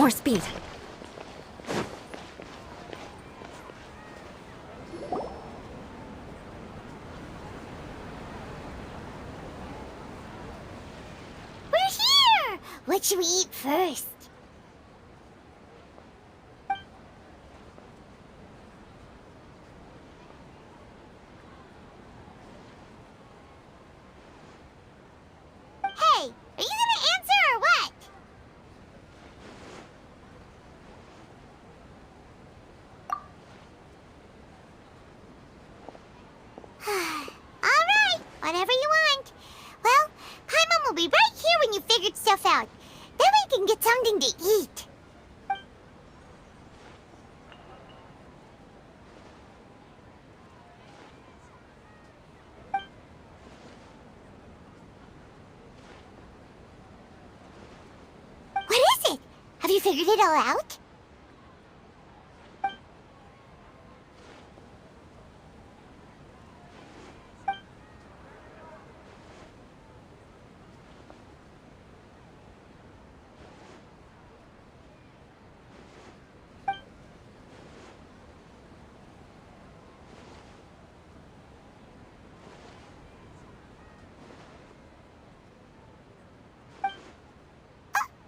More speed. We're here! What should we eat first? Hey, are you gonna answer or what? Alright, whatever you want. Well, Paimon will be right here when you figured stuff out. Then we can get something to eat. What is it? Have you figured it all out?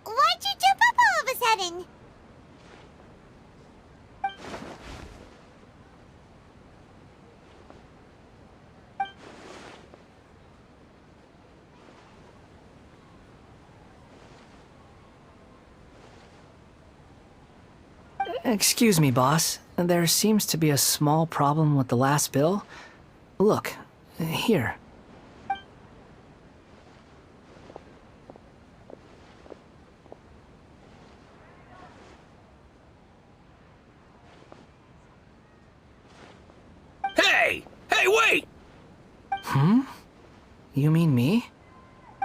Why'd you jump up all of a sudden? Excuse me, boss. There seems to be a small problem with the last bill. Look, here. Hey! Hey, wait! You mean me?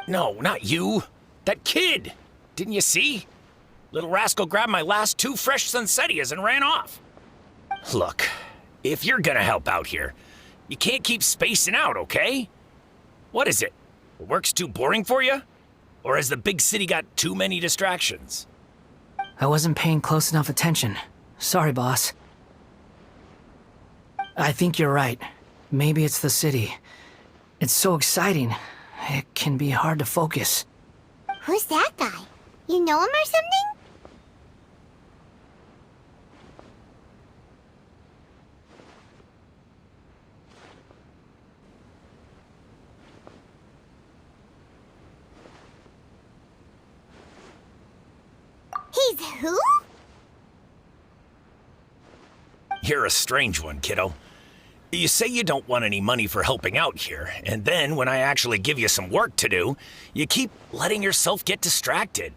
No, not you. That kid! Didn't you see? Little rascal grabbed my last 2 fresh Sunsettias and ran off. Look, if you're gonna help out here, you can't keep spacing out, okay? What is it? Work's too boring for you? Or has the big city got too many distractions? I wasn't paying close enough attention. Sorry, boss. I think you're right. Maybe it's the city. It's so exciting. It can be hard to focus. Who's that guy? You know him or something? He's who? You're a strange one, kiddo. You say you don't want any money for helping out here, and then when I actually give you some work to do, you keep letting yourself get distracted.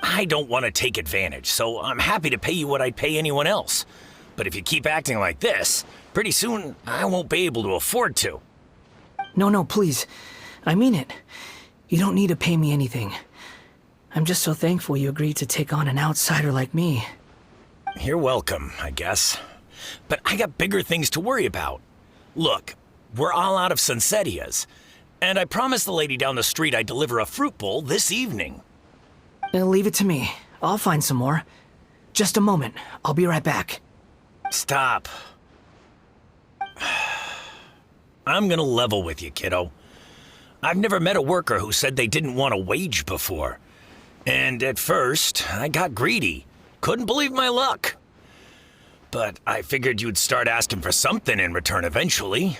I don't want to take advantage, so I'm happy to pay you what I'd pay anyone else. But if you keep acting like this, pretty soon I won't be able to afford to. No, please. I mean it. You don't need to pay me anything. I'm just so thankful you agreed to take on an outsider like me. You're welcome, I guess. But I got bigger things to worry about. Look, we're all out of Sunsettias, and I promised the lady down the street I'd deliver a fruit bowl this evening. Leave it to me. I'll find some more. Just a moment. I'll be right back. Stop. I'm gonna level with you, kiddo. I've never met a worker who said they didn't want a wage before. And at first, I got greedy. Couldn't believe my luck. But I figured you'd start asking for something in return eventually.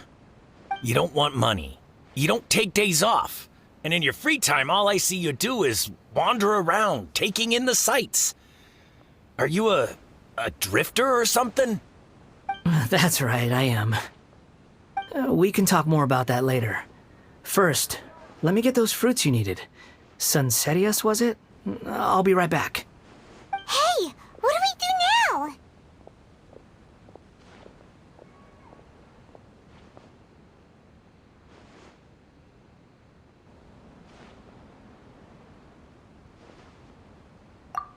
You don't want money. You don't take days off. And in your free time, all I see you do is wander around, taking in the sights. Are you a drifter or something? That's right, I am. We can talk more about that later. First, let me get those fruits you needed. Sunsettias, was it? I'll be right back. Hey, what do we do now?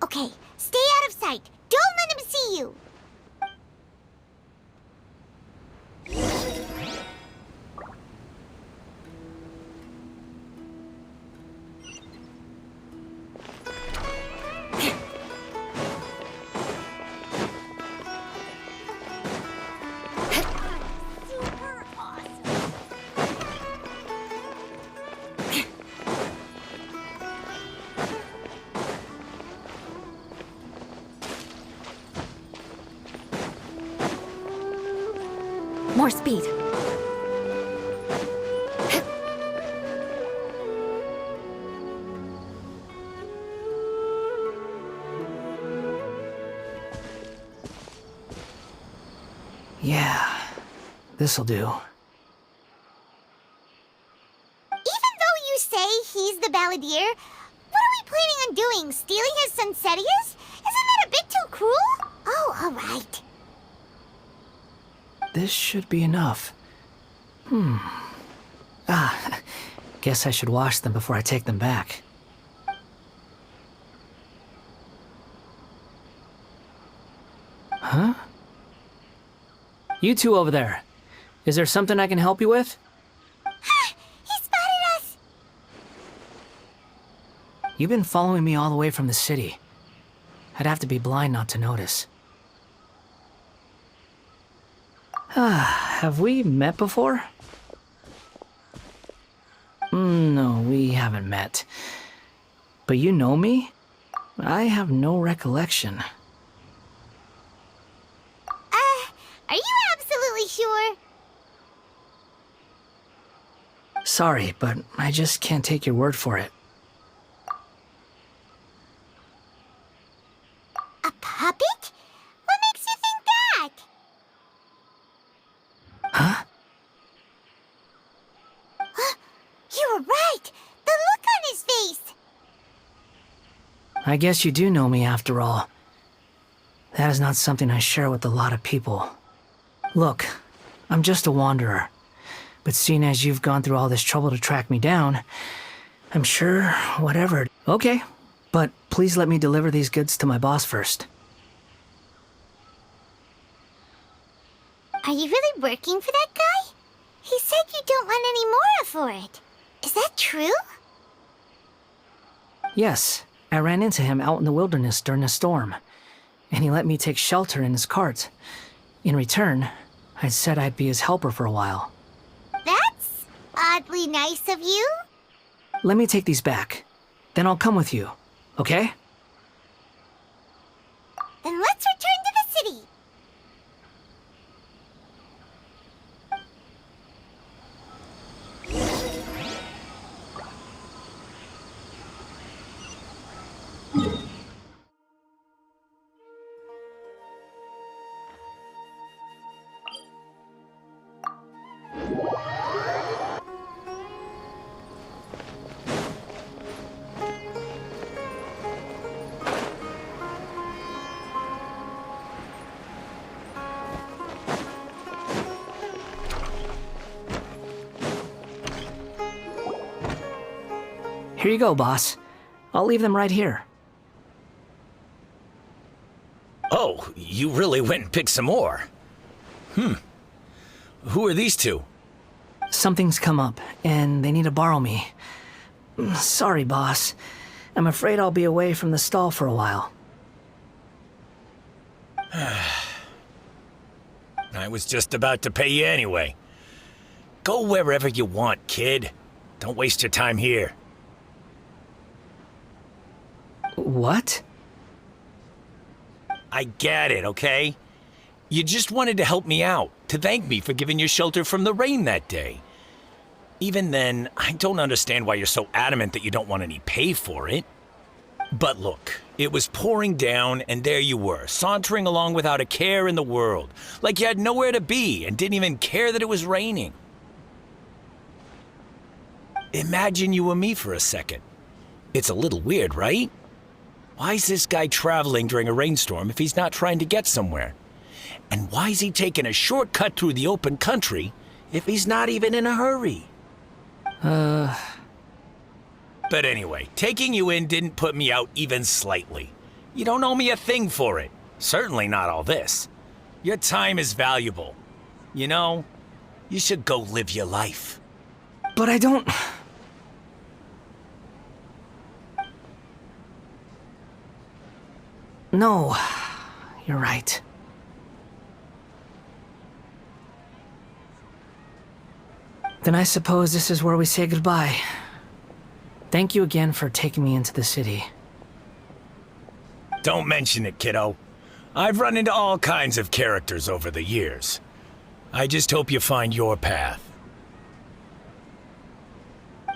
Okay, stay out of sight. Don't let him see you. More speed. Yeah, this'll do. Even though you say he's the balladeer, what are we planning on doing? Stealing his Sunsetias? Isn't that a bit too cruel? Oh, alright. This should be enough. Guess I should wash them before I take them back. Huh? You two over there. Is there something I can help you with? He spotted us! You've been following me all the way from the city. I'd have to be blind not to notice. Have we met before? No, we haven't met. But you know me? I have no recollection. Are you absolutely sure? Sorry, but I just can't take your word for it. A puppet? What makes you think that? Huh? You were right! The look on his face! I guess you do know me after all. That is not something I share with a lot of people. Look, I'm just a wanderer. But seeing as you've gone through all this trouble to track me down, I'm sure whatever. Okay, but please let me deliver these goods to my boss first. Are you really working for that guy? He said you don't want any more for it. Is that true? Yes, I ran into him out in the wilderness during a storm, and he let me take shelter in his cart. In return, I said I'd be his helper for a while. That's oddly nice of you. Let me take these back. Then I'll come with you, okay? Then let's return to the city. Here you go, boss. I'll leave them right here. Oh, you really went and picked some more. Who are these two? Something's come up, and they need to borrow me. Sorry, boss. I'm afraid I'll be away from the stall for a while. I was just about to pay you anyway. Go wherever you want, kid. Don't waste your time here. What? I get it, okay? You just wanted to help me out, to thank me for giving you shelter from the rain that day. Even then, I don't understand why you're so adamant that you don't want any pay for it. But look, it was pouring down and there you were, sauntering along without a care in the world, like you had nowhere to be and didn't even care that it was raining. Imagine you were me for a second. It's a little weird, right? Why is this guy traveling during a rainstorm if he's not trying to get somewhere? And why is he taking a shortcut through the open country if he's not even in a hurry? But anyway, taking you in didn't put me out even slightly. You don't owe me a thing for it. Certainly not all this. Your time is valuable. You know, you should go live your life. But I don't... No, you're right. Then I suppose this is where we say goodbye. Thank you again for taking me into the city. Don't mention it, kiddo. I've run into all kinds of characters over the years. I just hope you find your path.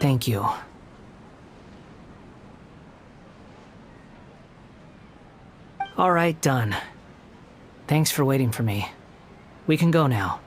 Thank you. All right, done. Thanks for waiting for me. We can go now.